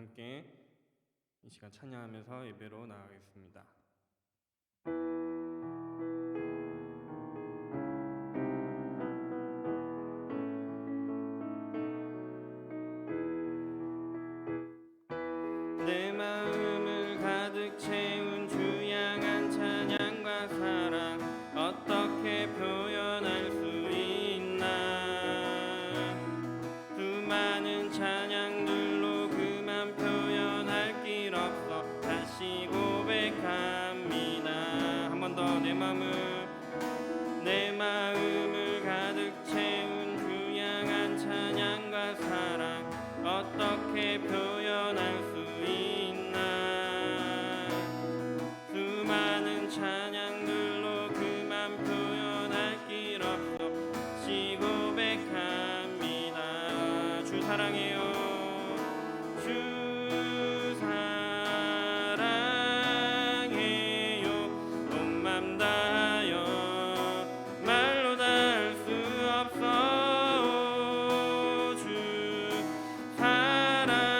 함께 이 시간 찬양하면서 예배로 나아가겠습니다. 내 마음을 가득 채운 주양한 찬양과 사랑 어떻게 표현할 수 있나. 수많은 찬양들로 그만 표현할 길 없어 다시 고백합니다. 한 번 더 내 마음을 가득 채운 주양한 찬양과 사랑 어떻게 표현할 수 있나. 수많은 찬양들로 그만 표현할 길 없어 다시 고백합니다. 주 사랑해요. 주 사랑해요. 온 맘 다하여 말로 다 할 수 없어. 주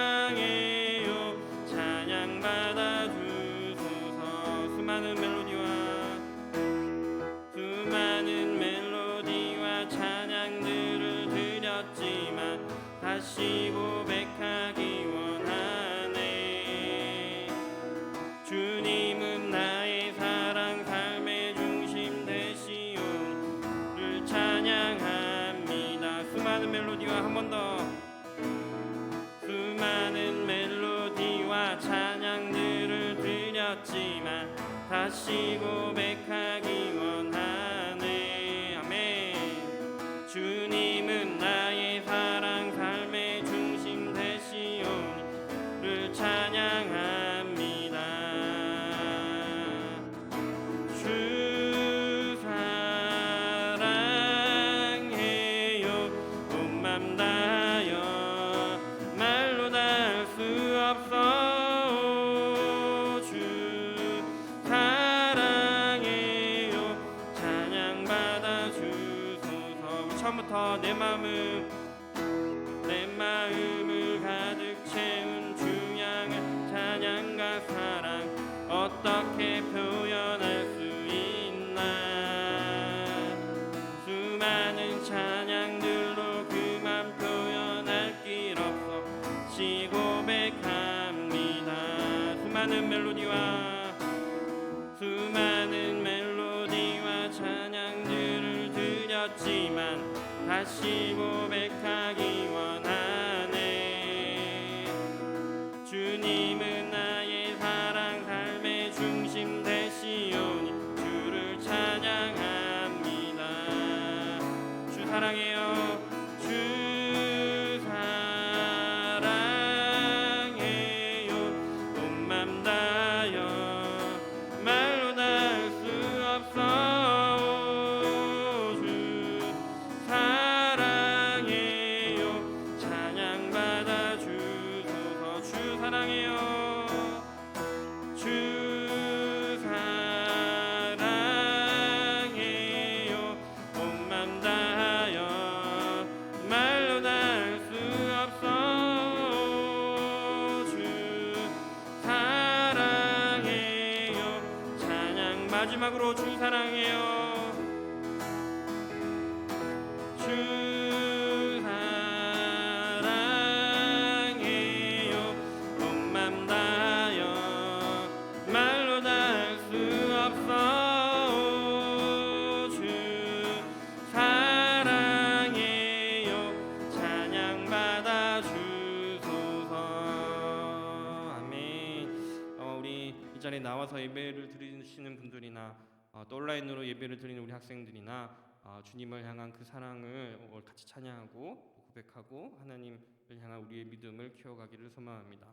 사랑해요. 찬양 받아 주소서. 수많은 멜로디와 찬양들을 드렸지만 다시 고백하기 원하네. 주님은 나의 사랑 삶의 중심 되시오니 주를 찬양합니다. 수많은 멜로디와 한 번 더. 수많은 멜로디와 찬양들을 드렸지만 다시 고백하기 원하네. 아멘. 주님은 나의 사랑 삶의 중심 되시오니 주를 찬양합니다. 주 사랑해요. 온 맘 다하여 말로 다 할 수 없어. 주 사랑해요. 찬양 받아 주소서. 처음부터 내 마음을 가득 채운 주양한 찬양과 사랑 어떻게 표현할 수 있나. 수많은 찬양들로 그만 표현할 길 없어 다시 고백합니다. 수많은 멜로디와 찬양들을 드렸지만 다시 고백하기 원하네. 주님은 나의 사랑 삶의 중심 되시오니 주를 찬양합니다. 주 사랑해요. 주 사랑해요. 온 맘 다하여 말로 다 할 수 없어. 주 사랑해요. 찬양 받아 주소서. 주 사랑해요. 주 사랑해요. 온 맘 다하여 말로 다 할 수 없어. 주 사랑해요. 찬양 마지막으로 주 사랑해요. 주 사랑해요. 온 맘 다하여 말로 다 할 수 없어. 주 사랑해요. 찬양 받아 주소서. 아멘. 우리 이 자리에 나와서 예배를 드리시는 분들이나 또 온라인으로 예배를 드리는 우리 학생들이나 주님을 향한 그 사랑을 같이 찬양하고 고백하고 하나님을 향한 우리의 믿음을 키워가기를 소망합니다.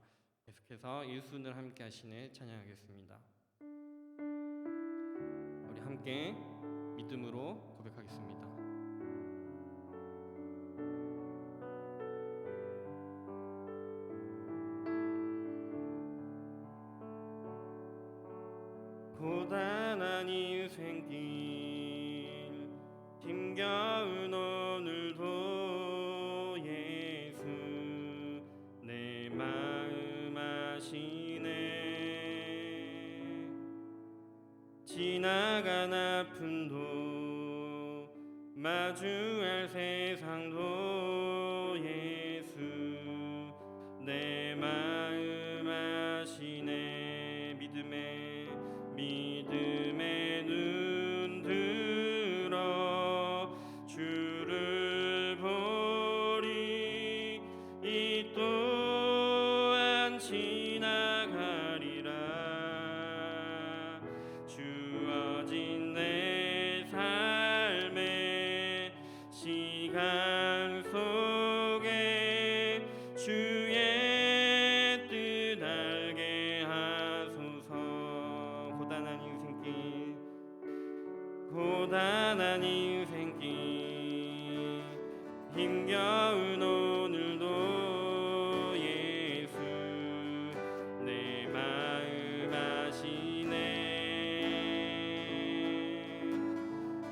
계속해서 예수를 함께 하시네 찬양하겠습니다. 우리 함께 믿음으로 고백하겠습니다. 고단한 인생길 힘겨운 오늘도 예수 내 마음 지나간 아픔도 마주할 세상도 예수 내 마음 아시네 믿음의 눈 들어 주를 보리 이 또한 지나가리라 주어진 내 삶의 시간 속에 주의 뜻 알게 하소서 고단한 인생길 힘겨운 오늘도 예수 내 마음 아시네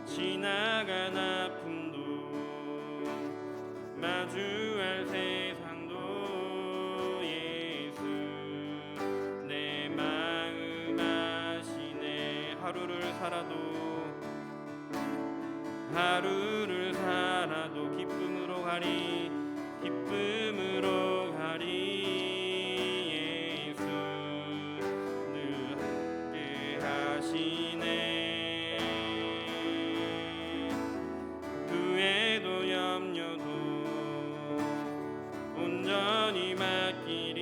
지나간 아픔도 마주할 세상도 예수 내 마음 아시네 하루를 살아도 기쁨으로 가리 예수 늘 함께 하시네 후회도 염려도 온전히 맡기리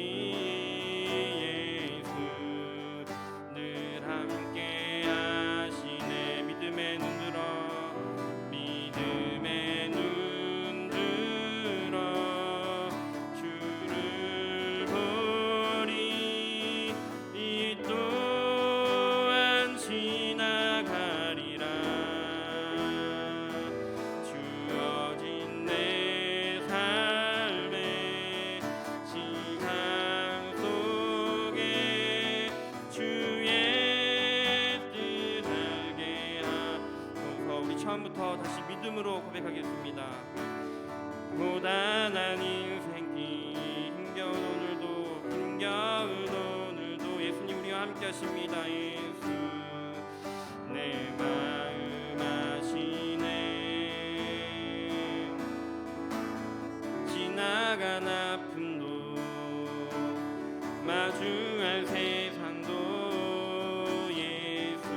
예수 늘 함께 하시네 믿음의 눈 들어 주를 보리 이 또한 지나가리라 주어진 내 삶의 시간 속에 주의 뜻 알게 하소서 우리 처음부터 다시 믿음으로 고백하겠습니다. 고단한 인생길 힘겨운 오늘도 예수님 우리와 함께 하십니다. 예수 내 마음 아시네 지나간 아픔도 마주할 세상도 예수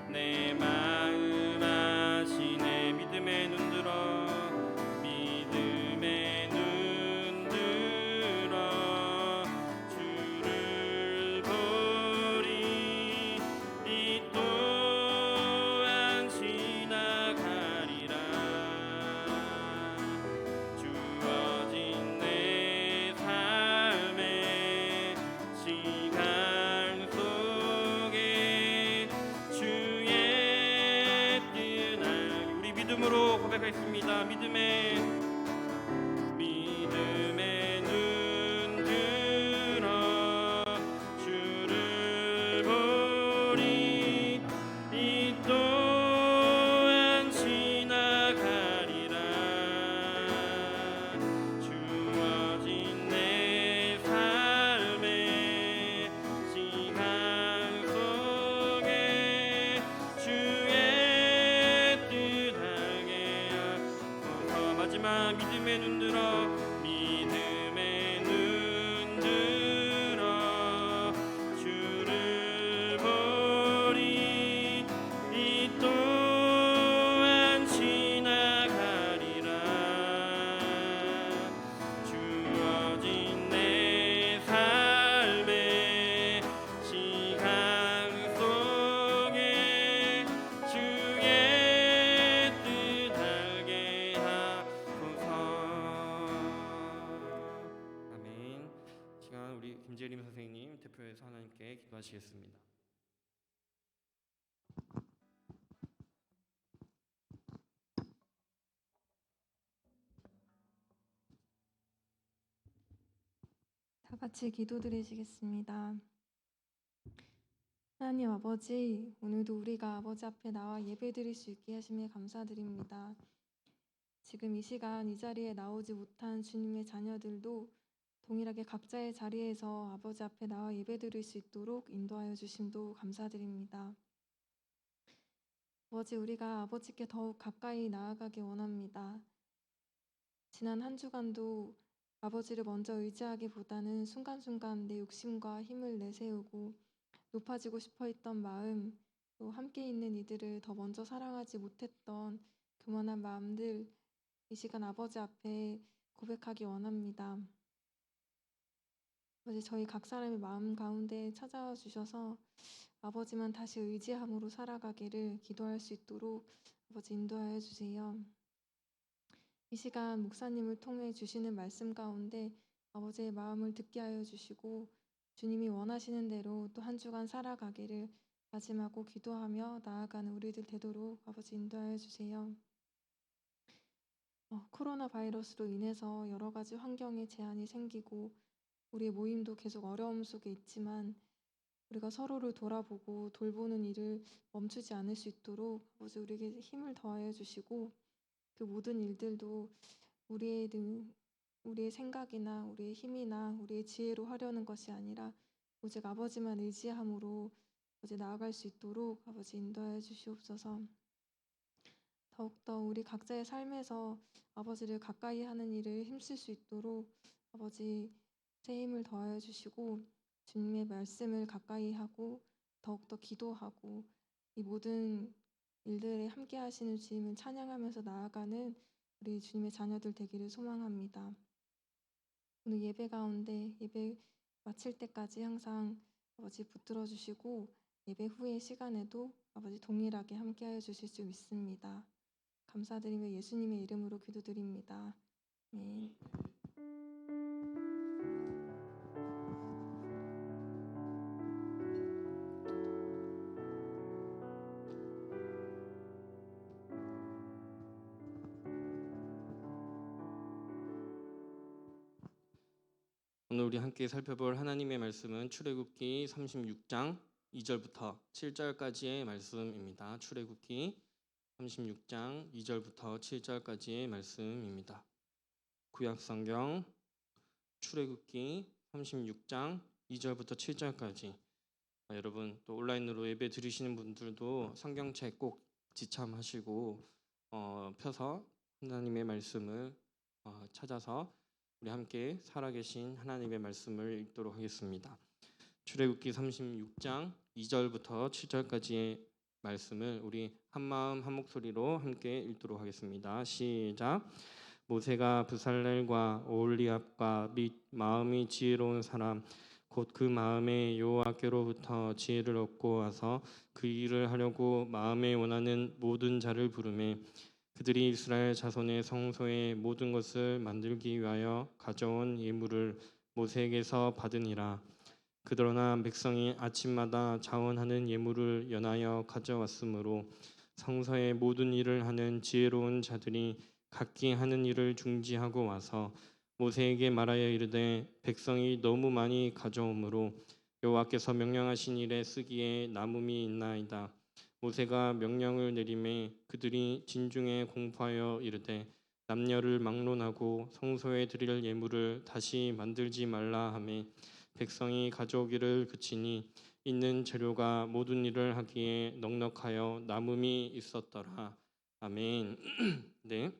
내 마음 아시네 믿음의 눈 들어 주를 보리 이 또한 지나가리라 주어진 내 삶의 시간 속에 주의 뜻 알기 우리 믿음으로 고백하겠습니다. 믿음의 눈 들어 주를 보리 이 또한 지나가리라 주어진 내 삶의 시간 속에 주의 뜻 알게 하소서 마지막 믿음의 눈 들어 주를 보리 이 또한 지나가리라 주어진 내 삶의 시간 속에 주의 뜻 알게 하소서 아멘. 시간 우리 김재림 선생님 대표해서 하나님께 기도하시겠습니다. 다 같이 기도드리시겠습니다. 하나님 아버지, 오늘도 우리가 아버지 앞에 나와 예배드릴 수 있게 하심에 감사드립니다. 지금 이 시간 이 자리에 나오지 못한 주님의 자녀들도 동일하게 각자의 자리에서 아버지 앞에 나와 예배드릴 수 있도록 인도하여 주심도 감사드립니다. 아버지, 우리가 아버지께 더욱 가까이 나아가기 원합니다. 지난 한 주간도 아버지를 먼저 의지하기보다는 순간순간 내 욕심과 힘을 내세우고 높아지고 싶어 했던 마음, 또 함께 있는 이들을 더 먼저 사랑하지 못했던 교만한 마음들, 이 시간 아버지 앞에 고백하기 원합니다. 아버지, 저희 각 사람의 마음 가운데 찾아와 주셔서 아버지만 다시 의지함으로 살아가기를 기도할 수 있도록 아버지 인도하여 주세요. 이 시간 목사님을 통해 주시는 말씀 가운데 아버지의 마음을 듣게 하여 주시고 주님이 원하시는 대로 또 한 주간 살아가기를 다짐하고 기도하며 나아가는 우리들 되도록 아버지 인도하여 주세요. 코로나 바이러스로 인해서 여러 가지 환경에 제한이 생기고 우리의 모임도 계속 어려움 속에 있지만 우리가 서로를 돌아보고 돌보는 일을 멈추지 않을 수 있도록 아버지 우리에게 힘을 더하여 주시고 그 모든 일들도 우리의 생각이나 우리의 힘이나 우리의 지혜로 하려는 것이 아니라 오직 아버지만 의지함으로 아버지 나아갈 수 있도록 아버지 인도하여 주시옵소서. 더욱더 우리 각자의 삶에서 아버지를 가까이 하는 일을 힘쓸 수 있도록 아버지 새 힘을 더하여 주시고 주님의 말씀을 가까이 하고 더욱더 기도하고 이 모든 일들에 함께 하시는 주님을 찬양하면서 나아가는 우리 주님의 자녀들 되기를 소망합니다. 오늘 예배 가운데 예배 마칠 때까지 항상 아버지 붙들어 주시고 예배 후의 시간에도 아버지 동일하게 함께하여 주실 줄 믿습니다. 감사드리며 예수님의 이름으로 기도드립니다. 아멘. 오늘 우리 함께 살펴볼 하나님의 말씀은 출애굽기 36장 2절부터 7절까지의 말씀입니다. 출애굽기 36장 2절부터 7절까지의 말씀입니다. 구약성경 출애굽기 36장 2절부터 7절까지 여러분 또 온라인으로 예배 드리시는 분들도 성경책 꼭 지참하시고 펴서 하나님의 말씀을 찾아서 우리 함께 살아계신 하나님의 말씀을 읽도록 하겠습니다. 출애굽기 36장 2절부터 7절까지의 말씀을 우리 한마음 한 목소리로 함께 읽도록 하겠습니다. 시작. 모세가 브살렐과 오홀리압과 및 마음이 지혜로운 사람 곧 그 마음에 여호와께로부터 지혜를 얻고 와서 그 일을 하려고 마음에 원하는 모든 자를 부르매 그들이 이스라엘 자손의 성소의 모든 것을 만들기 위하여 가져온 예물을 모세에게서 받으니라. 그러나 백성이 아침마다 자원하는 예물을 연하여 가져왔으므로 성서의 모든 일을 하는 지혜로운 자들이 각기 하는 일을 중지하고 와서 모세에게 말하여 이르되 백성이 너무 많이 가져오므로 여호와께서 명령하신 일에 쓰기에 남음이 있나이다. 모세가 명령을 내리매 그들이 진중에 공포하여 이르되 남녀를 막론하고 성소에 드릴 예물을 다시 만들지 말라 하매 백성이 가져오기를 그치니 있는 재료가 모든 일을 하기에 넉넉하여 남음이 있었더라. 아멘. 네,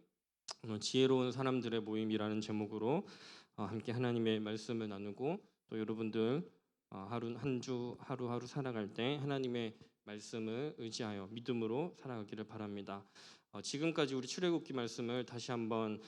지혜로운 사람들의 모임이라는 제목으로 함께 하나님의 말씀을 나누고 또 여러분들 한 주 하루하루 살아갈 때 하나님의 말씀을 의지하여 믿음으로 살아가기를 바랍니다. 지금까지 우리 출애굽기 말씀을 다시 한번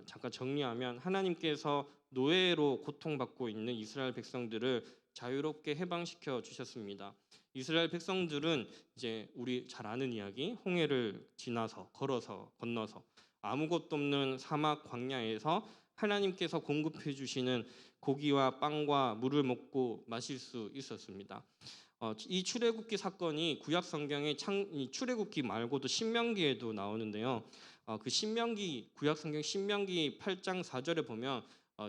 잠깐 정리하면 하나님께서 노예로 고통받고 있는 이스라엘 백성들을 자유롭게 해방시켜 주셨습니다. 이스라엘 백성들은 이제 우리 잘 아는 이야기 홍해를 지나서 건너서 아무것도 없는 사막 광야에서 하나님께서 공급해 주시는 고기와 빵과 물을 먹고 마실 수 있었습니다. 이 출애굽기 사건이 구약 성경의 출애굽기 말고도 신명기에도 나오는데요. 그 구약 성경 신명기 8장 4절에 보면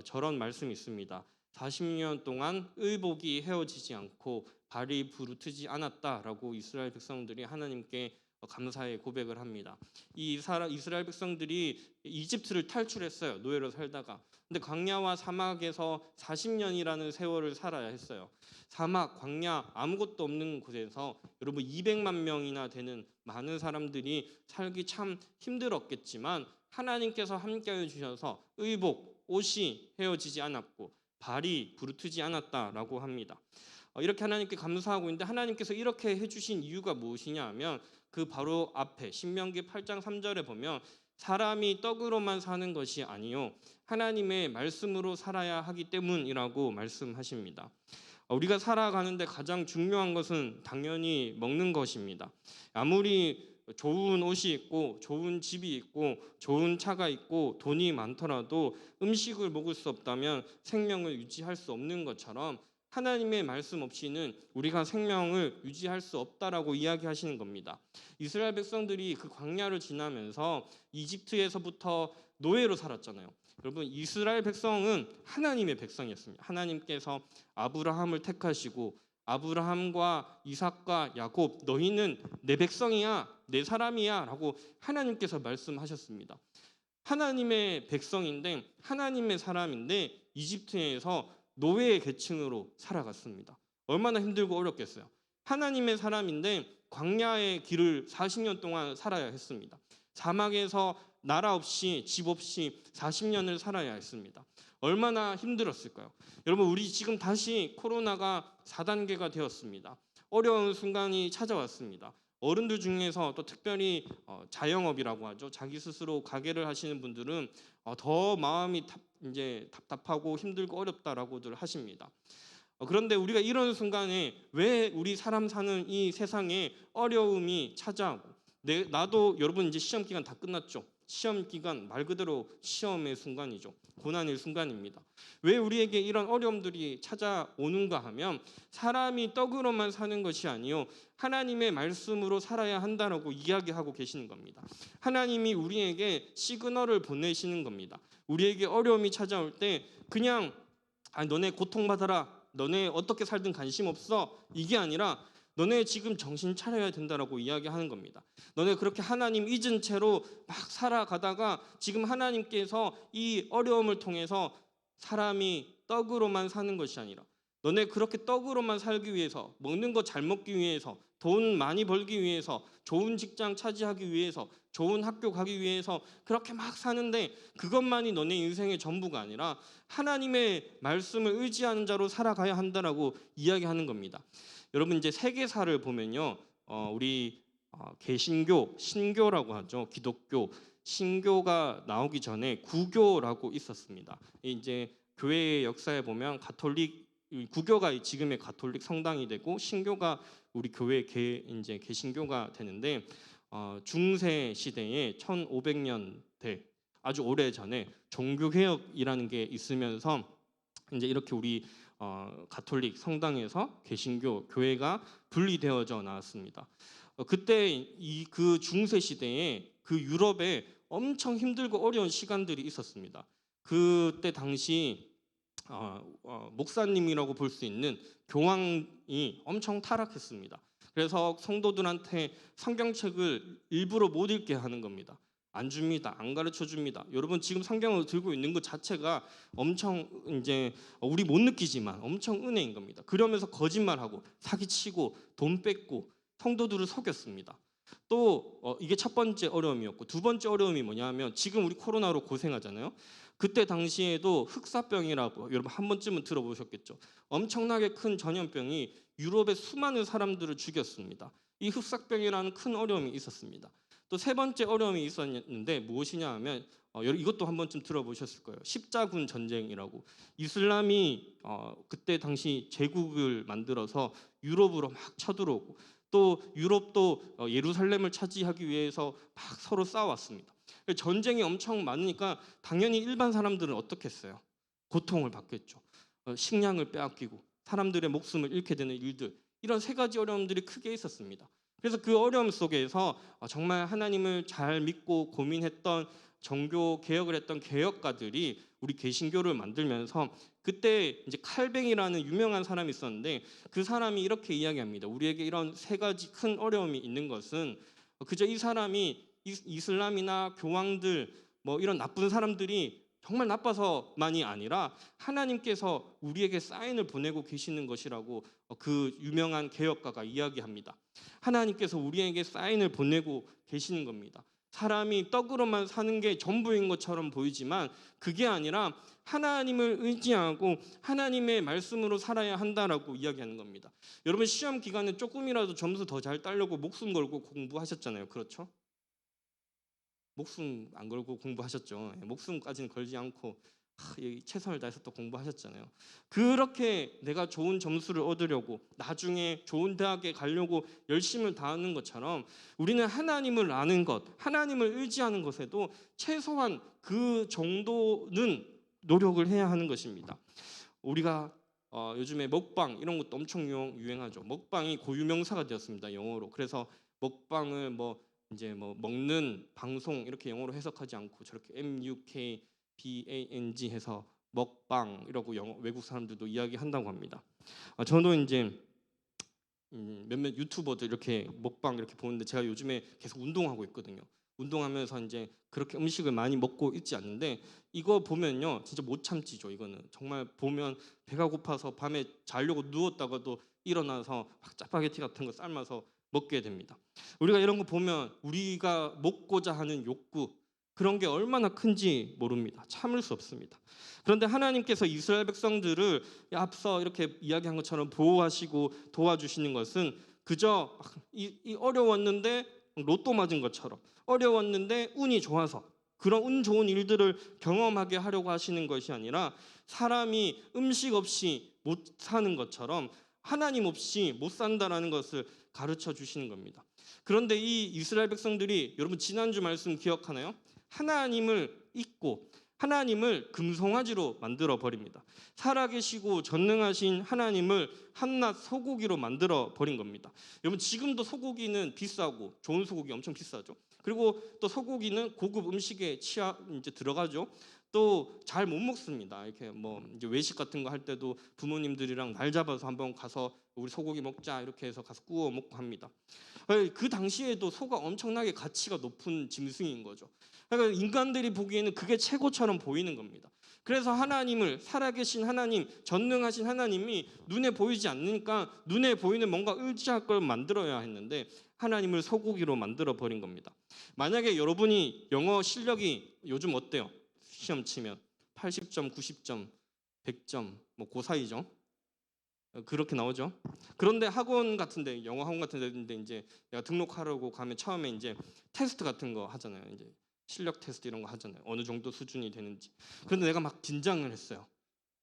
저런 말씀이 있습니다. 40년 동안 의복이 헤어지지 않고 발이 부르트지 않았다라고 이스라엘 백성들이 하나님께 감사의 고백을 합니다. 이스라엘 백성들이 이집트를 탈출했어요. 노예로 살다가. 근데 광야와 사막에서 40년이라는 세월을 살아야 했어요. 사막, 광야 아무것도 없는 곳에서 여러분 200만 명이나 되는 많은 사람들이 살기 참 힘들었겠지만 하나님께서 함께해 주셔서 의복, 옷이 헤어지지 않았고 발이 부르트지 않았다라고 합니다. 이렇게 하나님께 감사하고 있는데 하나님께서 이렇게 해주신 이유가 무엇이냐 하면 그 바로 앞에 신명기 8장 3절에 보면 사람이 떡으로만 사는 것이 아니요 하나님의 말씀으로 살아야 하기 때문이라고 말씀하십니다. 우리가 살아가는데 가장 중요한 것은 당연히 먹는 것입니다. 아무리 좋은 옷이 있고 좋은 집이 있고 좋은 차가 있고 돈이 많더라도 음식을 먹을 수 없다면 생명을 유지할 수 없는 것처럼 하나님의 말씀 없이는 우리가 생명을 유지할 수 없다라고 이야기하시는 겁니다. 이스라엘 백성들이 그 광야를 지나면서 이집트에서부터 노예로 살았잖아요. 여러분 이스라엘 백성은 하나님의 백성이었습니다. 하나님께서 아브라함을 택하시고 아브라함과 이삭과 야곱 너희는 내 백성이야 내 사람이야 라고 하나님께서 말씀하셨습니다. 하나님의 백성인데 하나님의 사람인데 이집트에서 노예의 계층으로 살아갔습니다. 얼마나 힘들고 어렵겠어요. 하나님의 사람인데 광야의 길을 40년 동안 살아야 했습니다. 사막에서 나라 없이 집 없이 40년을 살아야 했습니다. 얼마나 힘들었을까요? 여러분 우리 지금 다시 코로나가 4단계가 되었습니다. 어려운 순간이 찾아왔습니다. 어른들 중에서 또 특별히 자영업이라고 하죠. 자기 스스로 가게를 하시는 분들은 더 마음이 이제 답답하고 힘들고 어렵다라고들 하십니다. 그런데 우리가 이런 순간에 왜 우리 사람 사는 이 세상에 어려움이 찾아오고 나도 여러분 이제 시험 기간 다 끝났죠. 시험 기간 말 그대로 시험의 순간이죠. 고난의 순간입니다. 왜 우리에게 이런 어려움들이 찾아오는가 하면 사람이 떡으로만 사는 것이 아니요 하나님의 말씀으로 살아야 한다라고 이야기하고 계시는 겁니다. 하나님이 우리에게 시그널을 보내시는 겁니다. 우리에게 어려움이 찾아올 때 그냥 너네 고통받아라. 너네 어떻게 살든 관심 없어. 이게 아니라 너네 지금 정신 차려야 된다라고 이야기하는 겁니다. 너네 그렇게 하나님 잊은 채로 막 살아가다가 지금 하나님께서 이 어려움을 통해서 사람이 떡으로만 사는 것이 아니라 너네 그렇게 떡으로만 살기 위해서 먹는 거 잘 먹기 위해서 돈 많이 벌기 위해서 좋은 직장 차지하기 위해서 좋은 학교 가기 위해서 그렇게 막 사는데 그것만이 너네 인생의 전부가 아니라 하나님의 말씀을 의지하는 자로 살아가야 한다라고 이야기하는 겁니다. 여러분 이제 세계사를 보면요, 우리 개신교, 신교라고 하죠. 기독교, 신교가 나오기 전에 구교라고 있었습니다. 이제 교회의 역사에 보면 구교가 지금의 가톨릭 성당이 되고 신교가 우리 교회 이제 개신교가 되는데 중세 시대에 1500년대 아주 오래 전에 종교 개혁이라는 게 있으면서 이제 이렇게 우리 가톨릭 성당에서 개신교 교회가 분리되어져 나왔습니다. 그때 그 중세 시대에 그 유럽에 엄청 힘들고 어려운 시간들이 있었습니다. 그때 당시 목사님이라고 볼 수 있는 교황이 엄청 타락했습니다. 그래서 성도들한테 성경책을 일부러 못 읽게 하는 겁니다. 안 줍니다. 안 가르쳐 줍니다. 여러분 지금 성경을 들고 있는 것 자체가 엄청 이제 우리 못 느끼지만 엄청 은혜인 겁니다. 그러면서 거짓말하고 사기치고 돈 뺏고 성도들을 속였습니다. 또 이게 첫 번째 어려움이었고 두 번째 어려움이 뭐냐면 지금 우리 코로나로 고생하잖아요. 그때 당시에도 흑사병이라고 여러분 한 번쯤은 들어보셨겠죠. 엄청나게 큰 전염병이 유럽의 수많은 사람들을 죽였습니다. 이 흑사병이라는 큰 어려움이 있었습니다. 또 세 번째 어려움이 있었는데 무엇이냐 하면 이것도 한 번쯤 들어보셨을 거예요. 십자군 전쟁이라고 이슬람이 그때 당시 제국을 만들어서 유럽으로 막 쳐들어오고 또 유럽도 예루살렘을 차지하기 위해서 막 서로 싸웠습니다. 전쟁이 엄청 많으니까 당연히 일반 사람들은 어떻게 했어요? 고통을 받겠죠. 식량을 빼앗기고 사람들의 목숨을 잃게 되는 일들 이런 세 가지 어려움들이 크게 있었습니다. 그래서 그 어려움 속에서 정말 하나님을 잘 믿고 고민했던 종교 개혁을 했던 개혁가들이 우리 개신교를 만들면서 그때 이제 칼뱅이라는 유명한 사람이 있었는데 그 사람이 이렇게 이야기합니다. 우리에게 이런 세 가지 큰 어려움이 있는 것은 그저 이 사람이 이슬람이나 교황들 뭐 이런 나쁜 사람들이 정말 나빠서만이 아니라 하나님께서 우리에게 사인을 보내고 계시는 것이라고 그 유명한 개혁가가 이야기합니다. 하나님께서 우리에게 사인을 보내고 계시는 겁니다. 사람이 떡으로만 사는 게 전부인 것처럼 보이지만 그게 아니라 하나님을 의지하고 하나님의 말씀으로 살아야 한다라고 이야기하는 겁니다. 여러분 시험 기간에 조금이라도 점수 더 잘 따려고 목숨 걸고 공부하셨잖아요. 그렇죠? 목숨 안 걸고 공부하셨죠. 목숨까지는 걸지 않고 최선을 다해서 또 공부하셨잖아요. 그렇게 내가 좋은 점수를 얻으려고 나중에 좋은 대학에 가려고 열심을 다하는 것처럼 우리는 하나님을 아는 것, 하나님을 의지하는 것에도 최소한 그 정도는 노력을 해야 하는 것입니다. 우리가 요즘에 먹방 이런 것도 엄청 유행하죠. 먹방이 고유명사가 되었습니다. 영어로. 그래서 먹방을 이제 먹는 방송 이렇게 영어로 해석하지 않고 저렇게 MUKBANG 해서 먹방이라고 외국 사람들도 이야기한다고 합니다. 저도 이제 몇몇 유튜버들 이렇게 먹방 이렇게 보는데 제가 요즘에 계속 운동하고 있거든요. 운동하면서 이제 그렇게 음식을 많이 먹고 있지 않는데 이거 보면요 진짜 못 참지죠. 이거는 정말 보면 배가 고파서 밤에 자려고 누웠다가도 일어나서 짜파게티 같은 거 삶아서 먹게 됩니다. 우리가 이런 거 보면 우리가 먹고자 하는 욕구 그런 게 얼마나 큰지 모릅니다. 참을 수 없습니다. 그런데 하나님께서 이스라엘 백성들을 앞서 이렇게 이야기한 것처럼 보호하시고 도와주시는 것은 그저 이 어려웠는데 로또 맞은 것처럼 어려웠는데 운이 좋아서 그런 운 좋은 일들을 경험하게 하려고 하시는 것이 아니라 사람이 음식 없이 못 사는 것처럼 하나님 없이 못 산다라는 것을 가르쳐 주시는 겁니다. 그런데 이 이스라엘 백성들이 여러분 지난주 말씀 기억하나요? 하나님을 잊고 하나님을 금송아지로 만들어 버립니다. 살아계시고 전능하신 하나님을 한낱 소고기로 만들어 버린 겁니다. 여러분 지금도 소고기는 비싸고 좋은 소고기 엄청 비싸죠. 그리고 또 소고기는 고급 음식에 이제 들어가죠. 또 잘 못 먹습니다. 이렇게 이제 외식 같은 거 할 때도 부모님들이랑 날 잡아서 한번 가서 우리 소고기 먹자 이렇게 해서 가서 구워 먹고 합니다. 그 당시에도 소가 엄청나게 가치가 높은 짐승인 거죠. 그러니까 인간들이 보기에는 그게 최고처럼 보이는 겁니다. 그래서 하나님을 살아계신 하나님, 전능하신 하나님이 눈에 보이지 않으니까 눈에 보이는 뭔가 의지할 걸 만들어야 했는데 하나님을 소고기로 만들어 버린 겁니다. 만약에 여러분이 영어 실력이 요즘 어때요? 시험 치면 80점, 90점, 100점 그 사이죠. 그렇게 나오죠. 그런데 학원 같은데 영어 학원 같은 데인데 이제 내가 등록하려고 가면 처음에 이제 테스트 같은 거 하잖아요. 이제 실력 테스트 이런 거 하잖아요. 어느 정도 수준이 되는지. 그런데 내가 막 긴장을 했어요.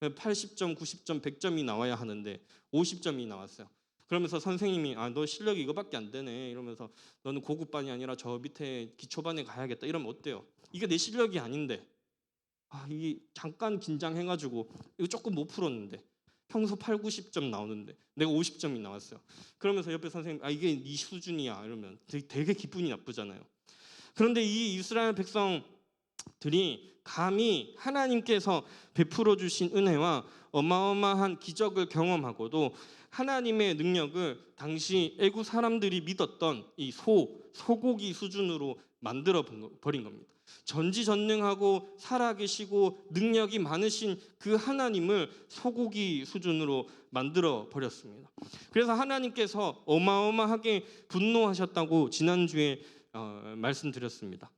80점, 90점, 100점이 나와야 하는데 50점이 나왔어요. 그러면서 선생님이 너 실력이 이거밖에 안 되네 이러면서 너는 고급반이 아니라 저 밑에 기초반에 가야겠다 이러면 어때요? 이게 내 실력이 아닌데 이게 잠깐 긴장해가지고 이거 조금 못 풀었는데 평소 8, 90점 나오는데 내가 50점이 나왔어요. 그러면서 옆에 선생님 이게 네 수준이야 이러면 되게 기분이 나쁘잖아요. 그런데 이 이스라엘 백성들이 감히 하나님께서 베풀어 주신 은혜와 어마어마한 기적을 경험하고도 하나님의 능력을 당시 애국 사람들이 믿었던 이 소고기 수준으로 만들어 버린 겁니다. 전지전능하고 살아계시고 능력이 많으신 그 하나님을 소고기 수준으로 만들어 버렸습니다. 그래서 하나님께서 어마어마하게 분노하셨다고 지난주에 말씀드렸습니다.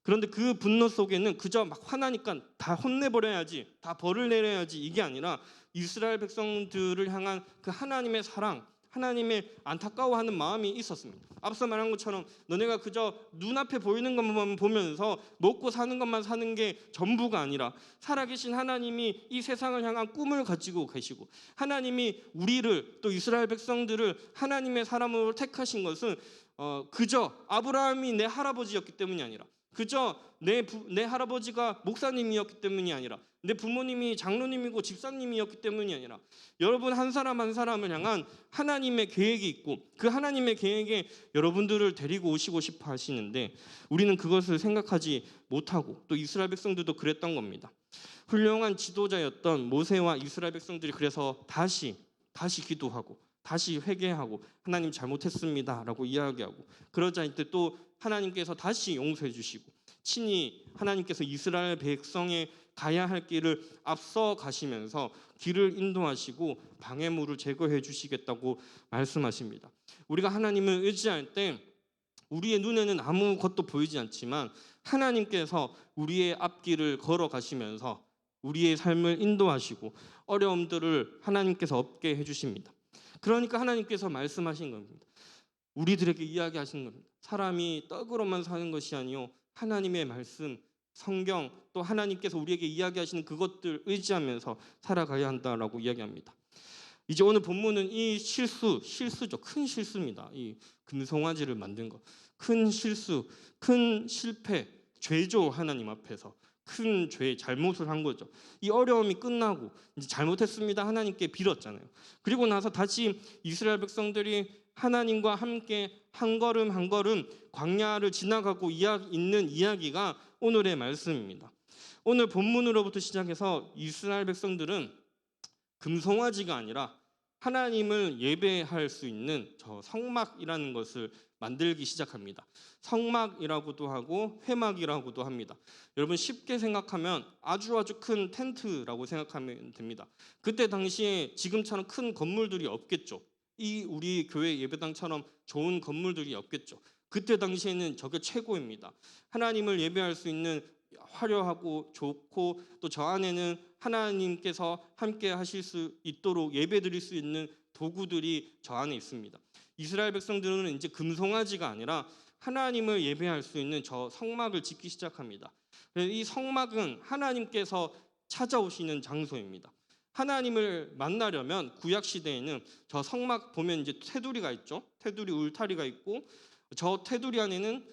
그런데 그 분노 속에는 그저 막 화나니까 다 혼내버려야지, 다 벌을 내려야지 이게 아니라 이스라엘 백성들을 향한 그 하나님의 사랑, 하나님의 안타까워하는 마음이 있었습니다. 앞서 말한 것처럼 너네가 그저 눈앞에 보이는 것만 보면서 먹고 사는 것만 사는 게 전부가 아니라 살아계신 하나님이 이 세상을 향한 꿈을 가지고 계시고 하나님이 우리를 또 이스라엘 백성들을 하나님의 사람으로 택하신 것은 그저 아브라함이 내 할아버지였기 때문이 아니라 그저 내 할아버지가 목사님이었기 때문이 아니라 내 부모님이 장로님이고 집사님이었기 때문이 아니라 여러분 한 사람 한 사람을 향한 하나님의 계획이 있고 그 하나님의 계획에 여러분들을 데리고 오시고 싶어 하시는데 우리는 그것을 생각하지 못하고 또 이스라엘 백성들도 그랬던 겁니다. 훌륭한 지도자였던 모세와 이스라엘 백성들이 그래서 다시 기도하고 다시 회개하고 하나님 잘못했습니다라고 이야기하고 그러자 이때 또 하나님께서 다시 용서해 주시고 친히 하나님께서 이스라엘 백성의 가야 할 길을 앞서 가시면서 길을 인도하시고 방해물을 제거해 주시겠다고 말씀하십니다. 우리가 하나님을 의지할 때 우리의 눈에는 아무것도 보이지 않지만 하나님께서 우리의 앞길을 걸어가시면서 우리의 삶을 인도하시고 어려움들을 하나님께서 없게 해주십니다. 그러니까 하나님께서 말씀하신 겁니다. 우리들에게 이야기하신 겁니다. 사람이 떡으로만 사는 것이 아니요 하나님의 말씀, 성경 또 하나님께서 우리에게 이야기하시는 그것들 의지하면서 살아가야 한다라고 이야기합니다. 이제 오늘 본문은 이 실수죠. 큰 실수입니다. 이 금송아지를 만든 것. 큰 실수, 큰 실패, 죄죠. 하나님 앞에서. 큰 죄, 잘못을 한 거죠. 이 어려움이 끝나고 이제 잘못했습니다. 하나님께 빌었잖아요. 그리고 나서 다시 이스라엘 백성들이 하나님과 함께 한 걸음 한 걸음 광야를 지나가고 있는 이야기가 오늘의 말씀입니다. 오늘 본문으로부터 시작해서 이스라엘 백성들은 금송아지가 아니라 하나님을 예배할 수 있는 저 성막이라는 것을 만들기 시작합니다. 성막이라고도 하고 회막이라고도 합니다. 여러분 쉽게 생각하면 아주 큰 텐트라고 생각하면 됩니다. 그때 당시에 지금처럼 큰 건물들이 없겠죠. 이 우리 교회 예배당처럼 좋은 건물들이 없겠죠. 그때 당시에는 저게 최고입니다. 하나님을 예배할 수 있는 화려하고 좋고 또 저 안에는 하나님께서 함께 하실 수 있도록 예배드릴 수 있는 도구들이 저 안에 있습니다. 이스라엘 백성들은 이제 금송아지가 아니라 하나님을 예배할 수 있는 저 성막을 짓기 시작합니다. 이 성막은 하나님께서 찾아오시는 장소입니다. 하나님을 만나려면 구약 시대에는 저 성막 보면 이제 테두리가 있죠. 테두리 울타리가 있고 저 테두리 안에는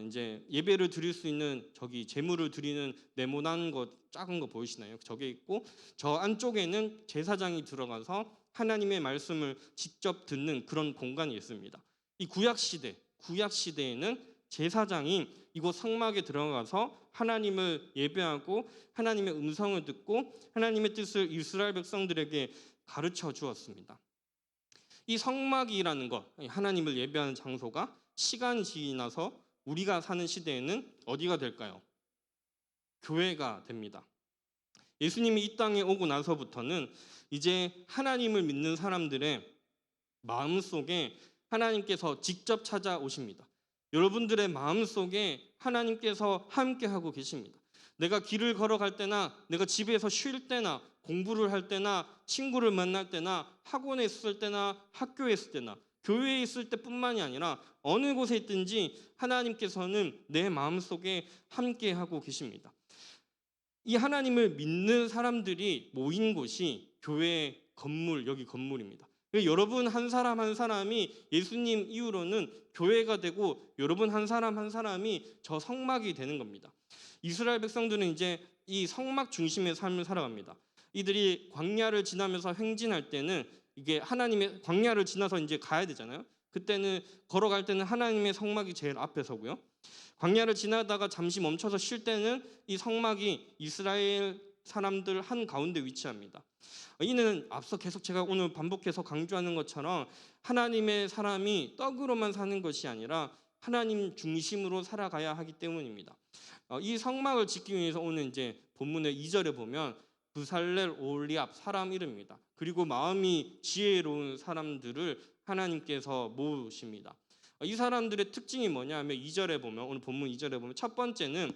이제 예배를 드릴 수 있는 저기 제물을 드리는 네모난 거 작은 거 보이시나요? 저게 있고 저 안쪽에는 제사장이 들어가서 하나님의 말씀을 직접 듣는 그런 공간이 있습니다. 이 구약 시대에는 제사장이 이곳 성막에 들어가서 하나님을 예배하고 하나님의 음성을 듣고 하나님의 뜻을 이스라엘 백성들에게 가르쳐 주었습니다. 이 성막이라는 것, 하나님을 예배하는 장소가 시간이 지나서 우리가 사는 시대에는 어디가 될까요? 교회가 됩니다. 예수님이 이 땅에 오고 나서부터는 이제 하나님을 믿는 사람들의 마음속에 하나님께서 직접 찾아오십니다. 여러분들의 마음속에 하나님께서 함께하고 계십니다. 내가 길을 걸어갈 때나 내가 집에서 쉴 때나 공부를 할 때나 친구를 만날 때나 학원에 있을 때나 학교에 있을 때나 교회에 있을 때뿐만이 아니라 어느 곳에 있든지 하나님께서는 내 마음속에 함께하고 계십니다. 이 하나님을 믿는 사람들이 모인 곳이 교회 건물, 여기 건물입니다. 여러분 한 사람 한 사람이 예수님 이후로는 교회가 되고 여러분 한 사람 한 사람이 저 성막이 되는 겁니다. 이스라엘 백성들은 이제 이 성막 중심의 삶을 살아갑니다. 이들이 광야를 지나면서 행진할 때는 이게 하나님의 광야를 지나서 이제 가야 되잖아요. 그때는 걸어갈 때는 하나님의 성막이 제일 앞에 서고요. 광야를 지나다가 잠시 멈춰서 쉴 때는 이 성막이 이스라엘 사람들 한 가운데 위치합니다. 이는 앞서 계속 제가 오늘 반복해서 강조하는 것처럼 하나님의 사람이 떡으로만 사는 것이 아니라 하나님 중심으로 살아가야 하기 때문입니다. 이 성막을 짓기 위해서 오늘 이제 본문의 2절에 보면 부살렐 오홀리압 사람 이름입니다. 그리고 마음이 지혜로운 사람들을 하나님께서 모으십니다. 이 사람들의 특징이 뭐냐면 2절에 보면 오늘 본문 2절에 보면 첫 번째는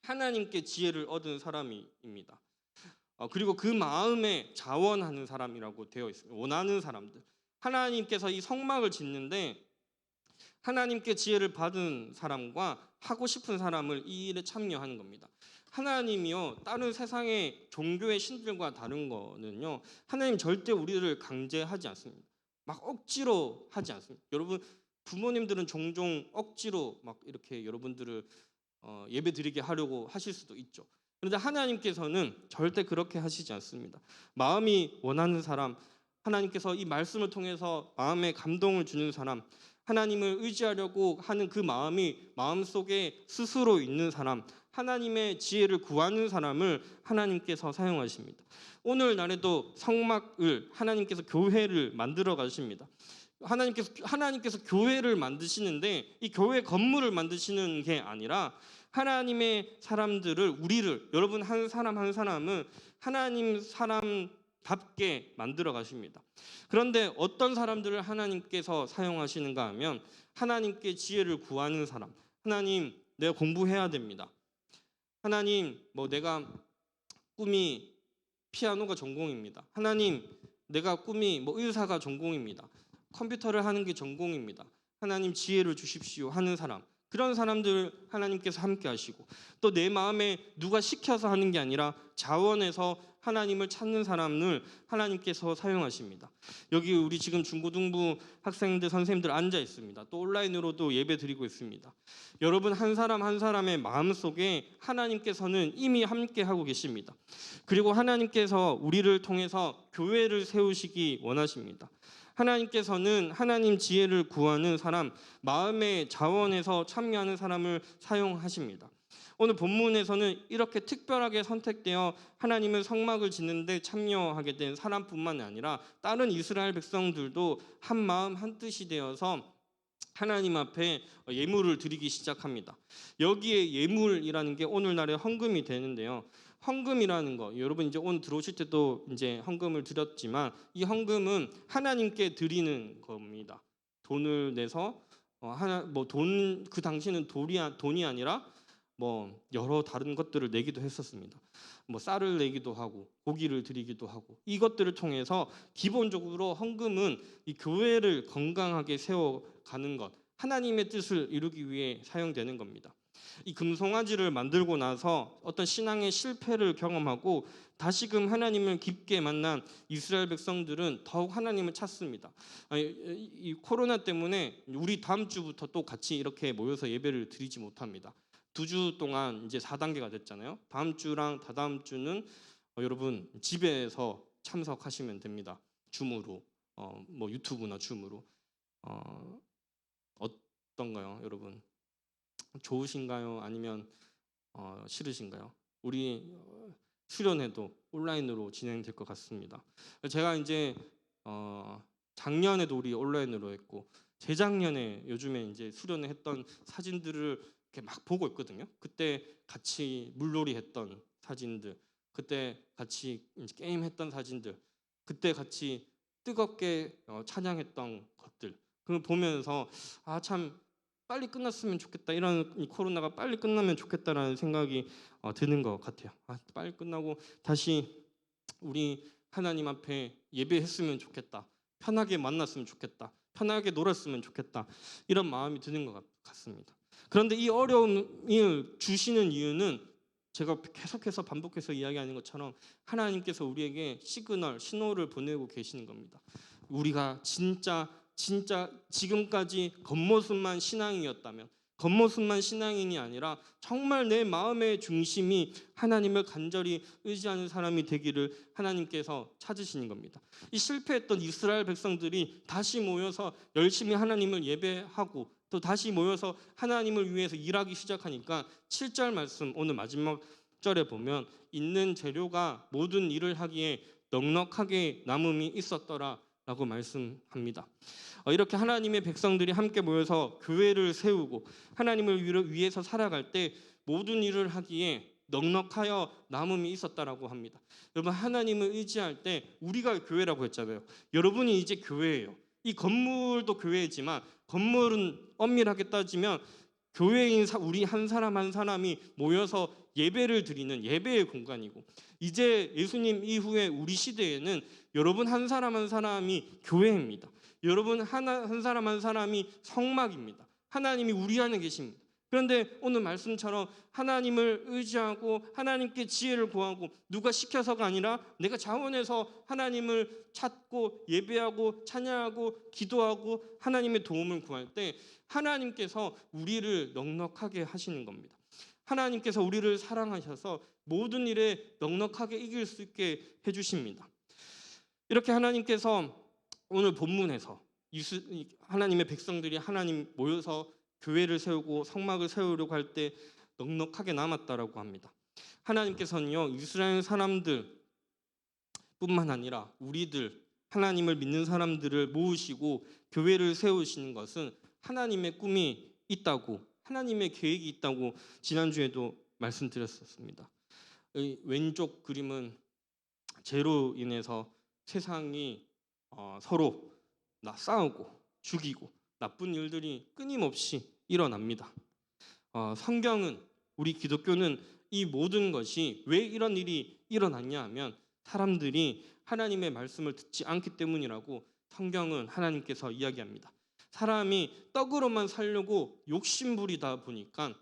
하나님께 지혜를 얻은 사람입니다. 그리고 그 마음에 자원하는 사람이라고 되어 있습니다. 원하는 사람들. 하나님께서 이 성막을 짓는데 하나님께 지혜를 받은 사람과 하고 싶은 사람을 이 일에 참여하는 겁니다. 하나님이요 다른 세상의 종교의 신들과 다른 거는요 하나님 절대 우리를 강제하지 않습니다. 막 억지로 하지 않습니다. 여러분 부모님들은 종종 억지로 막 이렇게 여러분들을 예배 드리게 하려고 하실 수도 있죠. 그런데 하나님께서는 절대 그렇게 하시지 않습니다. 마음이 원하는 사람, 하나님께서 이 말씀을 통해서 마음에 감동을 주는 사람, 하나님을 의지하려고 하는 그 마음이 마음속에 스스로 있는 사람, 하나님의 지혜를 구하는 사람을 하나님께서 사용하십니다. 오늘날에도 성막을 하나님께서 교회를 만들어 가십니다. 하나님께서 교회를 만드시는데 이 교회 건물을 만드시는 게 아니라 하나님의 사람들을 우리를 여러분 한 사람 한 사람은 하나님 사람답게 만들어 가십니다. 그런데 어떤 사람들을 하나님께서 사용하시는가 하면 하나님께 지혜를 구하는 사람. 하나님 내가 공부해야 됩니다. 하나님 내가 꿈이 피아노가 전공입니다. 하나님 내가 꿈이 의사가 전공입니다. 컴퓨터를 하는 게 전공입니다. 하나님 지혜를 주십시오 하는 사람. 그런 사람들 하나님께서 함께 하시고 또 내 마음에 누가 시켜서 하는 게 아니라 자원해서 하나님을 찾는 사람을 하나님께서 사용하십니다. 여기 우리 지금 중고등부 학생들 선생님들 앉아 있습니다. 또 온라인으로도 예배 드리고 있습니다. 여러분 한 사람 한 사람의 마음속에 하나님께서는 이미 함께 하고 계십니다. 그리고 하나님께서 우리를 통해서 교회를 세우시기 원하십니다. 하나님께서는 하나님 지혜를 구하는 사람, 마음의 자원에서 참여하는 사람을 사용하십니다. 오늘 본문에서는 이렇게 특별하게 선택되어 하나님의 성막을 짓는데 참여하게 된 사람뿐만 아니라 다른 이스라엘 백성들도 한 마음 한 뜻이 되어서 하나님 앞에 예물을 드리기 시작합니다. 여기에 예물이라는 게 오늘날의 헌금이 되는데요. 헌금이라는 거 여러분 이제 오늘 들어오실 때도 이제 헌금을 드렸지만 이 헌금은 하나님께 드리는 겁니다. 돈을 내서 돈 그 당시는 돈이 아니라 여러 다른 것들을 내기도 했었습니다. 쌀을 내기도 하고 고기를 드리기도 하고 이것들을 통해서 기본적으로 헌금은 이 교회를 건강하게 세워가는 것, 하나님의 뜻을 이루기 위해 사용되는 겁니다. 이 금송아지를 만들고 나서 어떤 신앙의 실패를 경험하고 다시금 하나님을 깊게 만난 이스라엘 백성들은 더욱 하나님을 찾습니다. 이 코로나 때문에 우리 다음 주부터 또 같이 이렇게 모여서 예배를 드리지 못합니다. 2주 동안 이제 4단계가 됐잖아요. 다음 주랑 다다음 주는 여러분 집에서 참석하시면 됩니다. 줌으로 유튜브나 줌으로 어떤가요, 여러분? 좋으신가요? 아니면 싫으신가요? 우리 수련회도 온라인으로 진행될 것 같습니다. 제가 이제 작년에도 우리 온라인으로 했고 재작년에 요즘에 이제 수련회 했던 사진들을 이렇게 막 보고 있거든요. 그때 같이 물놀이 했던 사진들, 그때 같이 이제 게임했던 사진들, 그때 같이 뜨겁게 찬양했던 것들, 그걸 보면서 참 빨리 끝났으면 좋겠다. 이런 이 코로나가 빨리 끝나면 좋겠다라는 생각이 드는 것 같아요. 빨리 끝나고 다시 우리 하나님 앞에 예배했으면 좋겠다. 편하게 만났으면 좋겠다. 편하게 놀았으면 좋겠다. 이런 마음이 드는 것 같습니다. 그런데 이 어려움을 주시는 이유는 제가 계속해서 반복해서 이야기하는 것처럼 하나님께서 우리에게 신호를 보내고 계시는 겁니다. 우리가 진짜 지금까지 겉모습만 신앙이었다면, 겉모습만 신앙인이 아니라 정말 내 마음의 중심이 하나님을 간절히 의지하는 사람이 되기를 하나님께서 찾으시는 겁니다. 이 실패했던 이스라엘 백성들이 다시 모여서 열심히 하나님을 예배하고 또 다시 모여서 하나님을 위해서 일하기 시작하니까 7절 말씀 오늘 마지막 절에 보면 있는 재료가 모든 일을 하기에 넉넉하게 남음이 있었더라 라고 말씀합니다. 이렇게 하나님의 백성들이 함께 모여서 교회를 세우고 하나님을 위해서 살아갈 때 모든 일을 하기에 넉넉하여 남음이 있었다라고 합니다. 여러분 하나님을 의지할 때 우리가 교회라고 했잖아요. 여러분이 이제 교회예요. 이 건물도 교회지만 건물은 엄밀하게 따지면 교회인 우리 한 사람 한 사람이 모여서 예배를 드리는 예배의 공간이고 이제 예수님 이후에 우리 시대에는 여러분 한 사람 한 사람이 교회입니다. 여러분 한 사람 한 사람이 성막입니다. 하나님이 우리 안에 계십니다. 그런데 오늘 말씀처럼 하나님을 의지하고 하나님께 지혜를 구하고 누가 시켜서가 아니라 내가 자원해서 하나님을 찾고 예배하고 찬양하고 기도하고 하나님의 도움을 구할 때 하나님께서 우리를 넉넉하게 하시는 겁니다. 하나님께서 우리를 사랑하셔서 모든 일에 넉넉하게 이길 수 있게 해주십니다. 이렇게 하나님께서 오늘 본문에서 하나님의 백성들이 하나님 모여서 교회를 세우고 성막을 세우려고 할 때 넉넉하게 남았다라고 합니다. 하나님께서는요 이스라엘 사람들 뿐만 아니라 우리들 하나님을 믿는 사람들을 모으시고 교회를 세우시는 것은 하나님의 꿈이 있다고, 하나님의 계획이 있다고 지난주에도 말씀드렸었습니다. 이 왼쪽 그림은 죄로 인해서 세상이 서로 싸우고 죽이고 나쁜 일들이 끊임없이 일어납니다. 성경은, 우리 기독교는 이 모든 것이 왜 이런 일이 일어났냐 하면 사람들이 하나님의 말씀을 듣지 않기 때문이라고 성경은 하나님께서 이야기합니다. 사람이 떡으로만 살려고 욕심부리다 보니까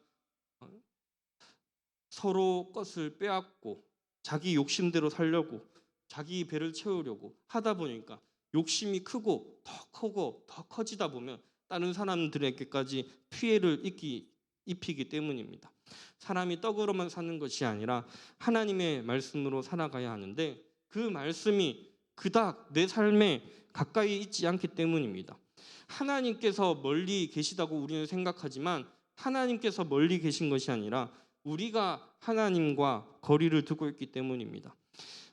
서로 것을 빼앗고 자기 욕심대로 살려고 자기 배를 채우려고 하다 보니까 욕심이 크고 더 크고 더 커지다 보면 다른 사람들에게까지 피해를 입히기 때문입니다. 사람이 떡으로만 사는 것이 아니라 하나님의 말씀으로 살아가야 하는데 그 말씀이 그닥 내 삶에 가까이 있지 않기 때문입니다. 하나님께서 멀리 계시다고 우리는 생각하지만 하나님께서 멀리 계신 것이 아니라 우리가 하나님과 거리를 두고 있기 때문입니다.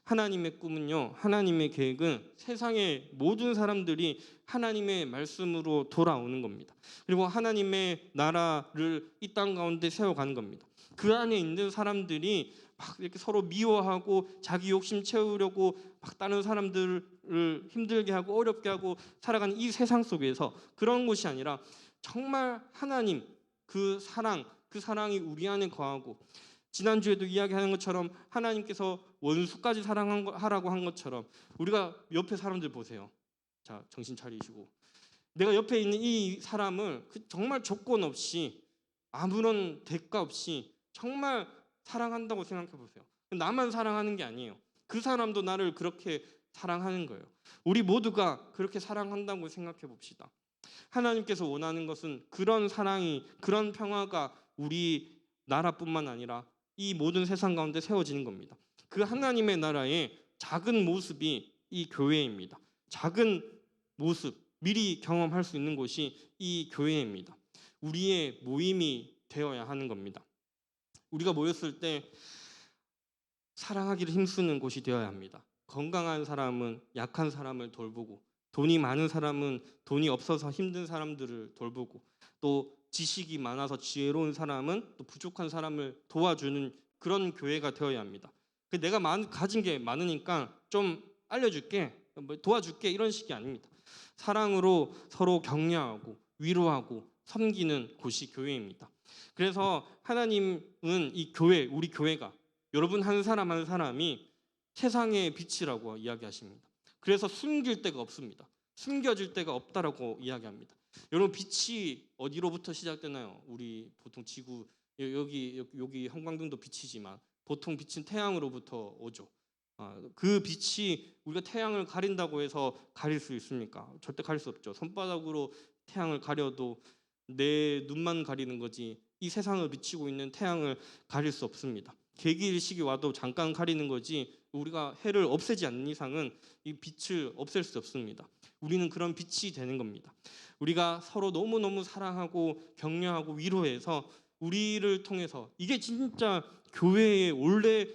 하나님의 꿈은요, 하나님의 계획은 세상의 모든 사람들이 하나님의 말씀으로 돌아오는 겁니다. 그리고 하나님의 나라를 이 땅 가운데 세워가는 겁니다. 그 안에 있는 사람들이 막 이렇게 서로 미워하고 자기 욕심 채우려고 막 다른 사람들을 힘들게 하고 어렵게 하고 살아가는 이 세상 속에서 그런 것이 아니라 정말 하나님 그 사랑이 우리 안에 거하고, 지난주에도 이야기하는 것처럼 하나님께서 원수까지 사랑하라고 한 것처럼 우리가 옆에 사람들 보세요. 자, 정신 차리시고 내가 옆에 있는 이 사람을 정말 조건 없이 아무런 대가 없이 정말 사랑한다고 생각해 보세요. 나만 사랑하는 게 아니에요. 그 사람도 나를 그렇게 사랑하는 거예요. 우리 모두가 그렇게 사랑한다고 생각해 봅시다. 하나님께서 원하는 것은 그런 사랑이, 그런 평화가 우리 나라뿐만 아니라 이 모든 세상 가운데 세워지는 겁니다. 그 하나님의 나라의 작은 모습이 이 교회입니다. 작은 모습, 미리 경험할 수 있는 곳이 이 교회입니다. 우리의 모임이 되어야 하는 겁니다. 우리가 모였을 때 사랑하기를 힘쓰는 곳이 되어야 합니다. 건강한 사람은 약한 사람을 돌보고, 돈이 많은 사람은 돈이 없어서 힘든 사람들을 돌보고, 또 지식이 많아서 지혜로운 사람은 또 부족한 사람을 도와주는 그런 교회가 되어야 합니다. 내가 가진 게 많으니까 좀 알려줄게, 도와줄게, 이런 식이 아닙니다. 사랑으로 서로 격려하고 위로하고 섬기는 곳이 교회입니다. 그래서 하나님은 이 교회, 우리 교회가, 여러분 한 사람 한 사람이 세상의 빛이라고 이야기하십니다. 그래서 숨길 데가 없습니다. 숨겨질 데가 없다라고 이야기합니다. 여러분, 빛이 어디로부터 시작되나요? 우리 보통 지구, 여기 형광등도 빛이지만 보통 빛은 태양으로부터 오죠. 그 빛이 우리가 태양을 가린다고 해서 가릴 수 있습니까? 절대 가릴 수 없죠. 손바닥으로 태양을 가려도 내 눈만 가리는 거지 이 세상을 비치고 있는 태양을 가릴 수 없습니다. 개기일식이 와도 잠깐 가리는 거지 우리가 해를 없애지 않는 이상은 이 빛을 없앨 수 없습니다. 우리는 그런 빛이 되는 겁니다. 우리가 서로 너무너무 사랑하고 격려하고 위로해서 우리를 통해서, 이게 진짜 교회의 원래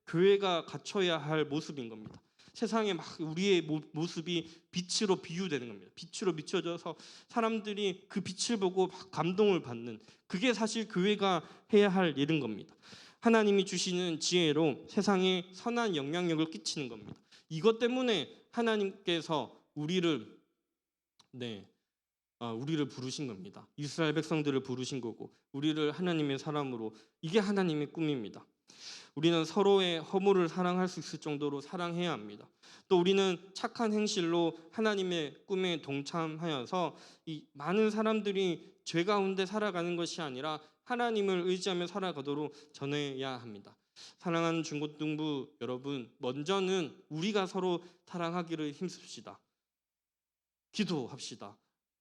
교회가 갖춰야 할 모습인 겁니다. 세상에 막 우리의 모습이 빛으로 비유되는 겁니다. 빛으로 비춰져서 사람들이 그 빛을 보고 막 감동을 받는, 그게 사실 교회가 해야 할 일인 겁니다. 하나님이 주시는 지혜로 세상에 선한 영향력을 끼치는 겁니다. 이것 때문에 하나님께서 우리를 부르신 겁니다. 이스라엘 백성들을 부르신 거고 우리를 하나님의 사람으로, 이게 하나님의 꿈입니다. 우리는 서로의 허물을 사랑할 수 있을 정도로 사랑해야 합니다. 또 우리는 착한 행실로 하나님의 꿈에 동참하여서 이 많은 사람들이 죄 가운데 살아가는 것이 아니라 하나님을 의지하며 살아가도록 전해야 합니다. 사랑하는 중고등부 여러분, 먼저는 우리가 서로 사랑하기를 힘씁시다. 기도합시다.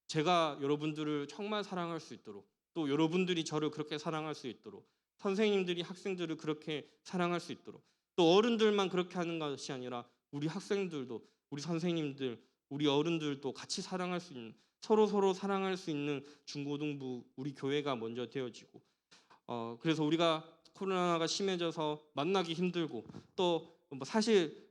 제가 여러분들을 정말 사랑할 수 있도록, 또 여러분들이 저를 그렇게 사랑할 수 있도록, 선생님들이 학생들을 그렇게 사랑할 수 있도록, 또 어른들만 그렇게 하는 것이 아니라 우리 학생들도, 우리 선생님들, 우리 어른들도 같이 사랑할 수 있는, 서로 사랑할 수 있는 중고등부 우리 교회가 먼저 되어지고, 그래서 우리가 코로나가 심해져서 만나기 힘들고 또 뭐 사실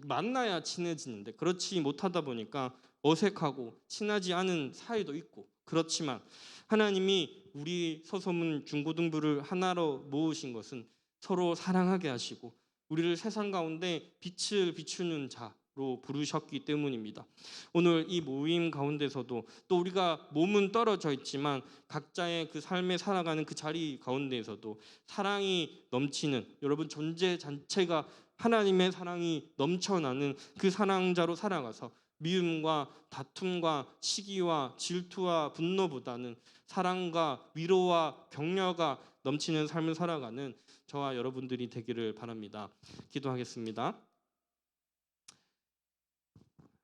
만나야 친해지는데 그렇지 못하다 보니까 어색하고 친하지 않은 사이도 있고, 그렇지만 하나님이 우리 서소문 중고등부를 하나로 모으신 것은 서로 사랑하게 하시고 우리를 세상 가운데 빛을 비추는 자로 부르셨기 때문입니다. 오늘 이 모임 가운데서도 또 우리가 몸은 떨어져 있지만 각자의 그 삶에 살아가는 그 자리 가운데에서도 사랑이 넘치는, 여러분 존재 자체가 하나님의 사랑이 넘쳐나는 그 사랑자로 살아가서 미움과 다툼과 시기와 질투와 분노보다는 사랑과 위로와 격려가 넘치는 삶을 살아가는 저와 여러분들이 되기를 바랍니다. 기도하겠습니다.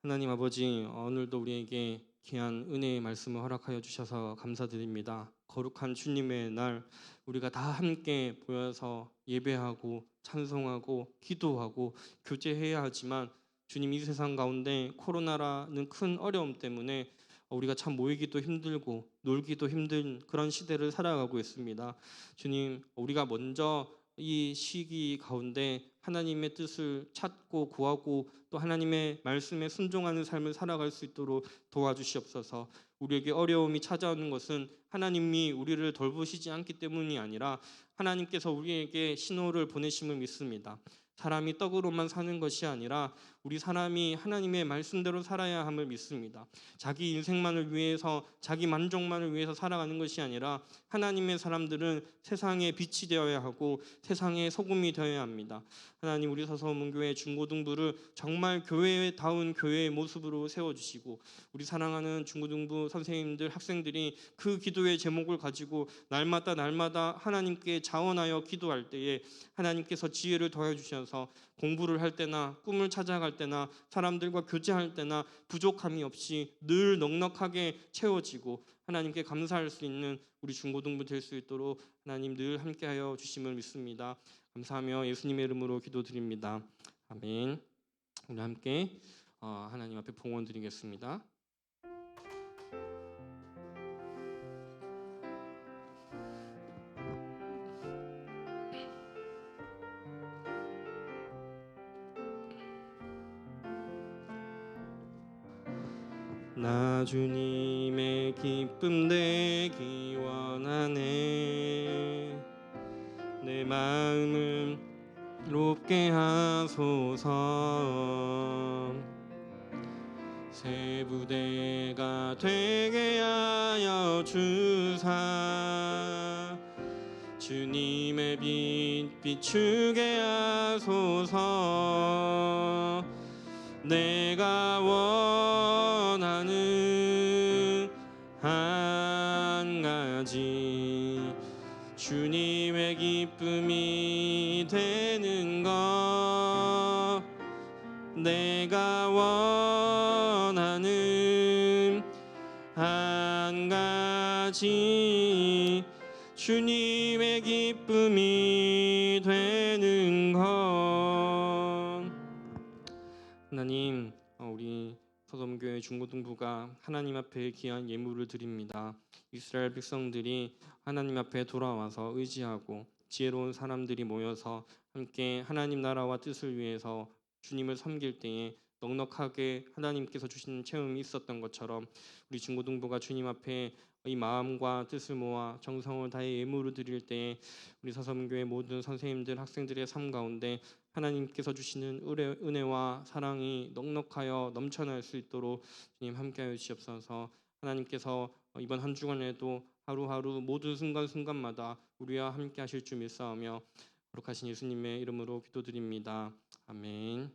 하나님 아버지, 오늘도 우리에게 귀한 은혜의 말씀을 허락하여 주셔서 감사드립니다. 거룩한 주님의 날, 우리가 다 함께 모여서 예배하고 찬송하고 기도하고 교제해야 하지만 주님, 이 세상 가운데 코로나라는 큰 어려움 때문에 우리가 참 모이기도 힘들고 놀기도 힘든 그런 시대를 살아가고 있습니다. 주님, 우리가 먼저 이 시기 가운데 하나님의 뜻을 찾고 구하고 또 하나님의 말씀에 순종하는 삶을 살아갈 수 있도록 도와주시옵소서. 우리에게 어려움이 찾아오는 것은 하나님이 우리를 돌보시지 않기 때문이 아니라 하나님께서 우리에게 신호를 보내심을 믿습니다. 사람이 떡으로만 사는 것이 아니라 우리 사람이 하나님의 말씀대로 살아야 함을 믿습니다. 자기 인생만을 위해서, 자기 만족만을 위해서 살아가는 것이 아니라 하나님의 사람들은 세상의 빛이 되어야 하고 세상의 소금이 되어야 합니다. 하나님, 우리 서서문교회 중고등부를 정말 교회다운 교회의 모습으로 세워주시고 우리 사랑하는 중고등부 선생님들, 학생들이 그 기도의 제목을 가지고 날마다 하나님께 자원하여 기도할 때에 하나님께서 지혜를 더해주셔서 공부를 할 때나 꿈을 찾아갈 때나 사람들과 교제할 때나 부족함이 없이 늘 넉넉하게 채워지고 하나님께 감사할 수 있는 우리 중고등부 될 수 있도록 하나님 늘 함께하여 주심을 믿습니다. 감사하며 예수님의 이름으로 기도드립니다. 아멘. 우리 함께 하나님 앞에 봉헌 드리겠습니다. 나 주님의 기쁨 되기 원하네. 내 마음을 높게 하소서. 새 부대가 되게 하여 주사 주님의 빛 비추게 하소서. 내가 원하는 한 가지 주님의 기쁨이 되는 것, 내가 원하는 한 가지 주님의 기쁨이 되는 것. 하나님, 우리 서점교회 중고등부가 하나님 앞에 귀한 예물을 드립니다. 이스라엘 백성들이 하나님 앞에 돌아와서 의지하고 지혜로운 사람들이 모여서 함께 하나님 나라와 뜻을 위해서 주님을 섬길 때에 넉넉하게 하나님께서 주시는 체험이 있었던 것처럼 우리 중고등부가 주님 앞에 이 마음과 뜻을 모아 정성을 다해 예물을 드릴 때에 우리 서섬교회 모든 선생님들, 학생들의 삶 가운데 하나님께서 주시는 은혜와 사랑이 넉넉하여 넘쳐날 수 있도록 주님 함께하여 주시옵소서. 하나님께서 이번 한 주간에도 하루하루 모든 순간순간마다 우리와 함께 하실 줄 믿사오며 거룩하신 예수님의 이름으로 기도드립니다. 아멘.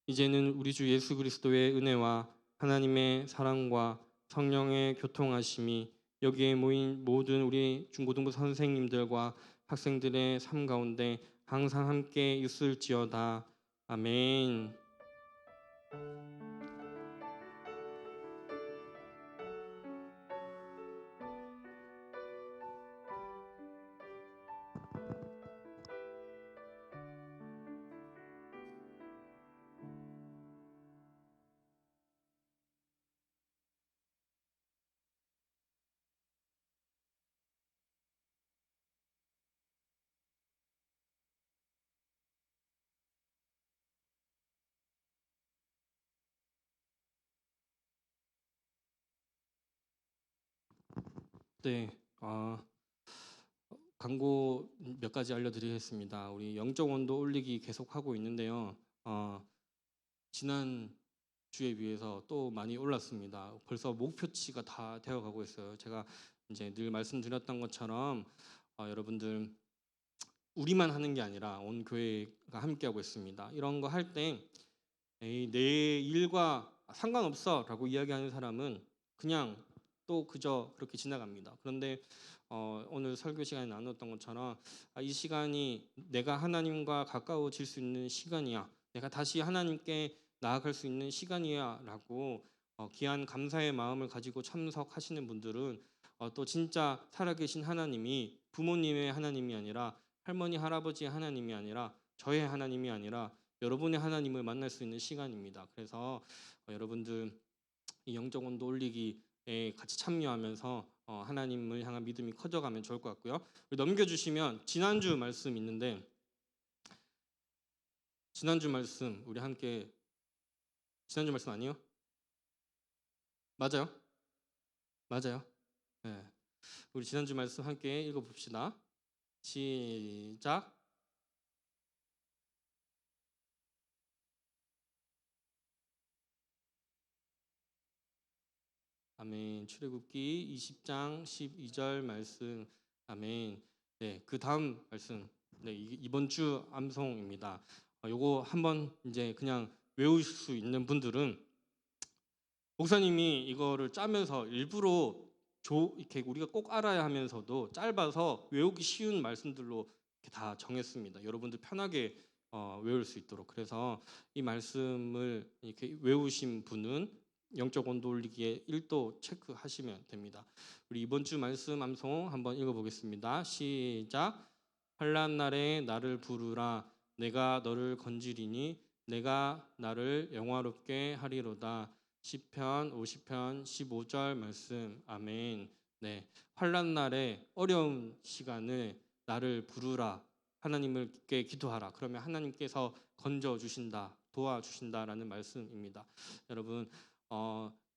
이제는 우리 주 예수 그리스도의 은혜와 하나님의 사랑과 성령의 교통하심이 여기에 모인 모든 우리 중고등부 선생님들과 학생들의 삶 가운데 항상 함께 있을지어다. 아멘. 네, 광고 몇 가지 알려드리겠습니다. 우리 영적 온도 올리기 계속하고 있는데요. 지난 주에 비해서 또 많이 올랐습니다. 벌써 목표치가 다 되어가고 있어요. 제가 이제 늘 말씀드렸던 것처럼 여러분들 우리만 하는 게 아니라 온 교회가 함께하고 있습니다. 이런 거 할 때 내 일과 상관없어라고 이야기하는 사람은 그냥 또 그저 그렇게 지나갑니다. 그런데 오늘 설교 시간에 나눴던 것처럼 이 시간이 내가 하나님과 가까워질 수 있는 시간이야. 내가 다시 하나님께 나아갈 수 있는 시간이야라고 귀한 감사의 마음을 가지고 참석하시는 분들은 또 진짜 살아계신 하나님이 부모님의 하나님이 아니라 할머니 할아버지의 하나님이 아니라 저의 하나님이 아니라 여러분의 하나님을 만날 수 있는 시간입니다. 그래서 여러분들 이 영적 온도 올리기에 같이 참여하면서 하나님을 향한 믿음이 커져가면 좋을 것 같고요. 넘겨주시면 지난주 말씀 있는데 지난주 말씀 우리 함께 지난주 말씀 아니요? 맞아요? 맞아요. 네. 우리 지난주 말씀 함께 읽어봅시다. 시작. 아멘. 출애굽기 20장 12절 말씀. 아멘. 네, 그 다음 말씀. 네, 이번 주 암송입니다. 요거 한번 이제 그냥 외울 수 있는 분들은 목사님이 이거를 짜면서 일부러 이렇게 우리가 꼭 알아야 하면서도 짧아서 외우기 쉬운 말씀들로 이렇게 다 정했습니다. 여러분들 편하게 외울 수 있도록. 그래서 이 말씀을 이렇게 외우신 분은 영적 온도 올리기에 1도 체크하시면 됩니다. 우리 이번 주 말씀 암송 한번 읽어보겠습니다. 시작. 환난 날에 나를 부르라. 내가 너를 건지리니 내가 나를 영화롭게 하리로다. 시편 50편 15절 말씀. 아멘. 네, 환난 날에 어려운 시간을 나를 부르라. 하나님께 기도하라. 그러면 하나님께서 건져 주신다, 도와주신다라는 말씀입니다. 여러분,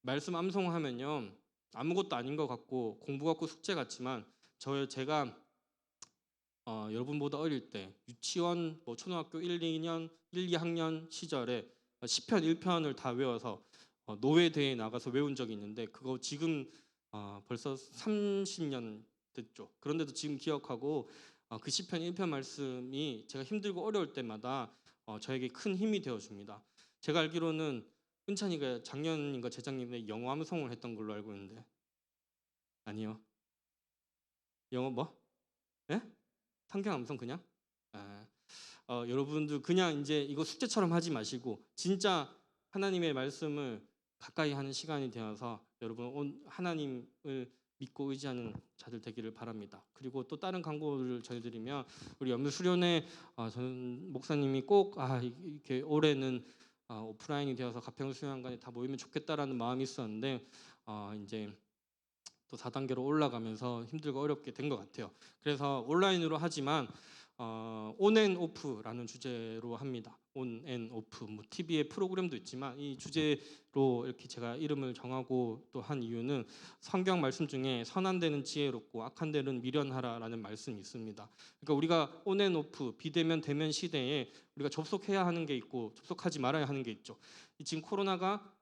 말씀 암송하면요 아무것도 아닌 것 같고 공부 같고 숙제 같지만 제가 여러분보다 어릴 때 유치원, 초등학교 1, 2년, 1, 2학년 시절에 시편 1편을 다 외워서 노회대에 나가서 외운 적이 있는데 그거 지금 벌써 30년 됐죠. 그런데도 지금 기억하고 그 시편 1편 말씀이 제가 힘들고 어려울 때마다 저에게 큰 힘이 되어줍니다. 제가 알기로는 은찬이가 작년인가 재작년에 영어 암송을 했던 걸로 알고 있는데 아니요. 영어 뭐? 예? 성경 암송 그냥? 아, 여러분들 그냥 이제 이거 숙제처럼 하지 마시고 진짜 하나님의 말씀을 가까이 하는 시간이 되어서 여러분 하나님을 믿고 의지하는 자들 되기를 바랍니다. 그리고 또 다른 광고를 전해드리면 우리 염려 수련회 전 목사님이 꼭 이렇게 올해는 오프라인이 되어서 가평 수련관에 다 모이면 좋겠다라는 마음이 있었는데 이제 또 4단계로 올라가면서 힘들고 어렵게 된 것 같아요. 그래서 온라인으로 하지만 온앤오프라는 주제로 합니다. 온앤오프 뭐 TV에 프로그램도 있지만 이 주제로 이렇게 제가 이름을 정하고 또 한 이유는 성경 말씀 중에 선한 데는 지혜롭고 악한 데는 미련하라라는 말씀이 있습니다. 그러니까 우리가 온앤오프 비대면 대면 시대에 우리가 접속해야 하는 게 있고 접속하지 말아야 하는 게 있죠. 지금 코로나가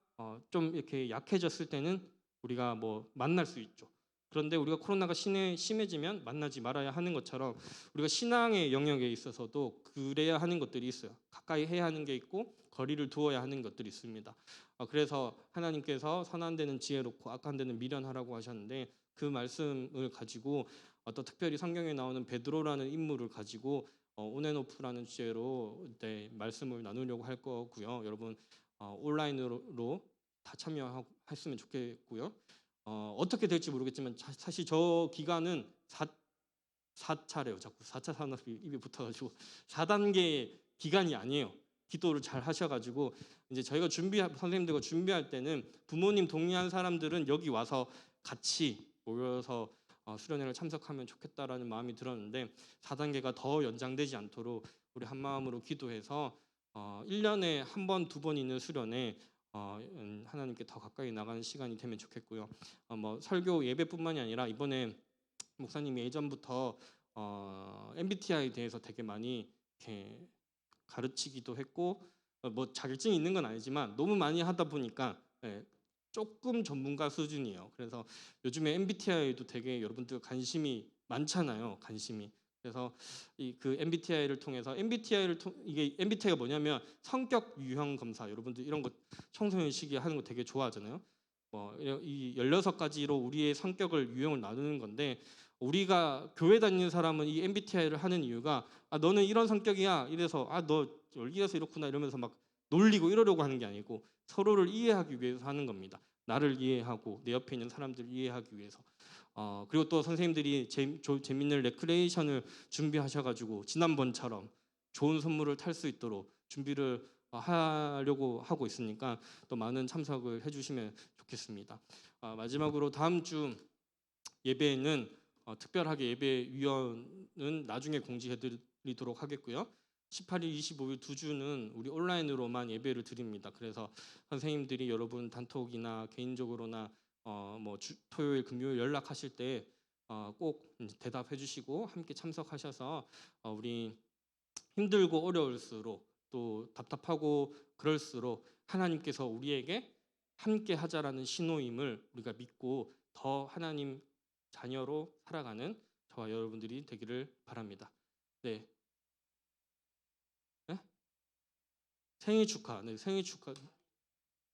좀 이렇게 약해졌을 때는 우리가 뭐 만날 수 있죠. 그런데 우리가 코로나가 심해지면 만나지 말아야 하는 것처럼 우리가 신앙의 영역에 있어서도 그래야 하는 것들이 있어요. 가까이 해야 하는 게 있고 거리를 두어야 하는 것들이 있습니다. 그래서 하나님께서 선한 데는 지혜롭고 악한 데는 미련하라고 하셨는데 그 말씀을 가지고 또 특별히 성경에 나오는 베드로라는 인물을 가지고 온앤오프라는 주제로 말씀을 나누려고 할 거고요. 여러분 온라인으로 다 참여했으면 좋겠고요. 어떻게 될지 모르겠지만 사실 저 기간은 4차래요. 자꾸 4차 산업이 입에 붙어가지고 4단계 기간이 아니에요. 기도를 잘 하셔가지고 이제 저희가 선생님들과 준비할 때는 부모님 동의한 사람들은 여기 와서 같이 모여서 수련회를 참석하면 좋겠다라는 마음이 들었는데 4단계가 더 연장되지 않도록 우리 한 마음으로 기도해서 1년에 한 번, 두 번 있는 수련회 하나님께 더 가까이 나가는 시간이 되면 좋겠고요. 뭐 설교 예배뿐만이 아니라 이번에 목사님이 예전부터 MBTI에 대해서 되게 많이 이렇게 가르치기도 했고 뭐 자격증이 있는 건 아니지만 너무 많이 하다 보니까 조금 전문가 수준이에요. 그래서 요즘에 MBTI도 되게 여러분들 관심이 많잖아요. 관심이. 그래서 그 MBTI를 통해서 이게 MBTI가 뭐냐면 성격 유형 검사. 여러분들 이런 거 청소년 시기에 하는 거 되게 좋아하잖아요. 이 16가지로 우리의 성격을 유형을 나누는 건데 우리가 교회 다니는 사람은 이 MBTI를 하는 이유가 너는 이런 성격이야. 이래서 너 이래서 이렇구나 이러면서 막 놀리고 이러려고 하는 게 아니고 서로를 이해하기 위해서 하는 겁니다. 나를 이해하고 내 옆에 있는 사람들을 이해하기 위해서. 그리고 또 선생님들이 재밌는 레크레이션을 준비하셔가지고 지난번처럼 좋은 선물을 탈 수 있도록 준비를 하려고 하고 있으니까 또 많은 참석을 해주시면 좋겠습니다. 마지막으로 다음 주 예배에는 특별하게 예배위원은 나중에 공지해드리도록 하겠고요. 18일, 25일 두 주는 우리 온라인으로만 예배를 드립니다. 그래서 선생님들이 여러분 단톡이나 개인적으로나 토요일, 금요일 연락하실 때 꼭 대답해 주시고 함께 참석하셔서 우리 힘들고 어려울수록 또 답답하고 그럴수록 하나님께서 우리에게 함께 하자라는 신호임을 우리가 믿고 더 하나님 자녀로 살아가는 저와 여러분들이 되기를 바랍니다. 네. 네? 생일 축하. 네, 생일 축하.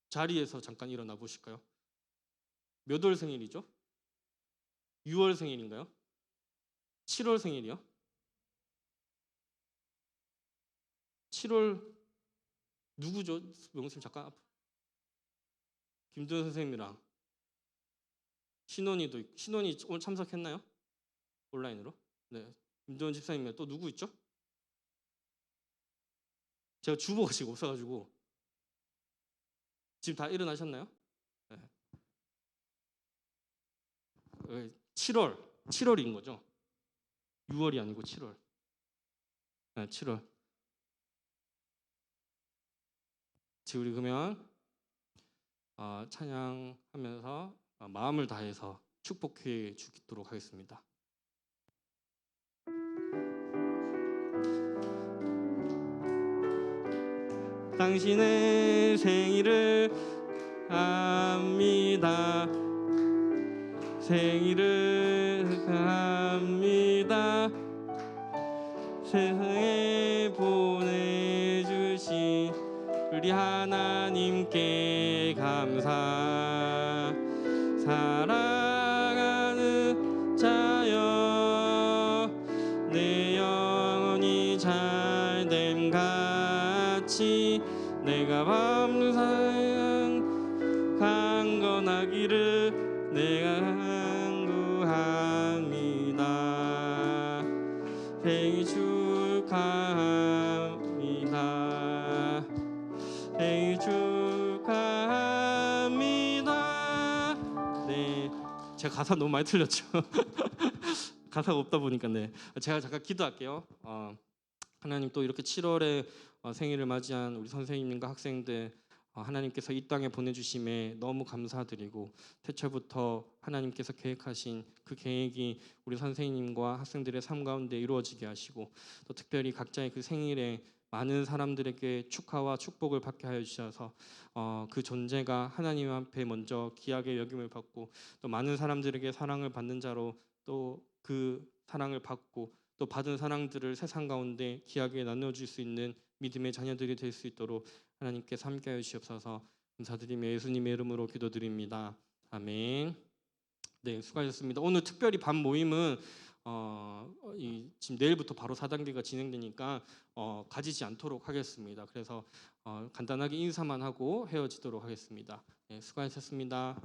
자리에서 잠깐 일어나 보실까요? 몇 월 생일이죠? 6월 생일인가요? 7월 생일이요? 7월 누구죠? 명수님 잠깐. 김도현 선생님이랑 신원이 오늘 참석했나요? 온라인으로? 네. 김도현 집사님이랑 또 누구 있죠? 제가 주보가 지금 없어가지고 지금 다 일어나셨나요? 네. 7월인 거죠? 6월이 아니고 7월. 네, 7월. 지금 우리 그러면 찬양하면서 마음을 다해서 축복해 주도록 하겠습니다. 당신의 생일을 합니다. 생일을 합니다. 세상에 보내주신 우리 하나님께 감사. 사랑하는 자여 내 영혼이 잘됨 같이 내가 밤상 강건하기를 내가 간구합니다. 생일 축하합니다. 생일 축하합니다. 네, 제가 가사 너무 많이 틀렸죠. 가사가 없다 보니까 네, 제가 잠깐 기도할게요. 하나님 또 이렇게 7월에 생일을 맞이한 우리 선생님과 학생들 하나님께서 이 땅에 보내주심에 너무 감사드리고 태초부터 하나님께서 계획하신 그 계획이 우리 선생님과 학생들의 삶 가운데 이루어지게 하시고 또 특별히 각자의 그 생일에 많은 사람들에게 축하와 축복을 받게 하여 주셔서 그 존재가 하나님 앞에 먼저 귀하게 여김을 받고 또 많은 사람들에게 사랑을 받는 자로 또 그 사랑을 받고 또 받은 사랑들을 세상 가운데 귀하게 나눠줄 수 있는 믿음의 자녀들이 될 수 있도록 하나님께서 함께하여 주시옵소서. 감사드리며 예수님의 이름으로 기도드립니다. 아멘. 네, 수고하셨습니다. 오늘 특별히 밤 모임은 지금 내일부터 바로 4단계가 진행되니까 가지지 않도록 하겠습니다. 그래서 간단하게 인사만 하고 헤어지도록 하겠습니다. 네, 수고하셨습니다.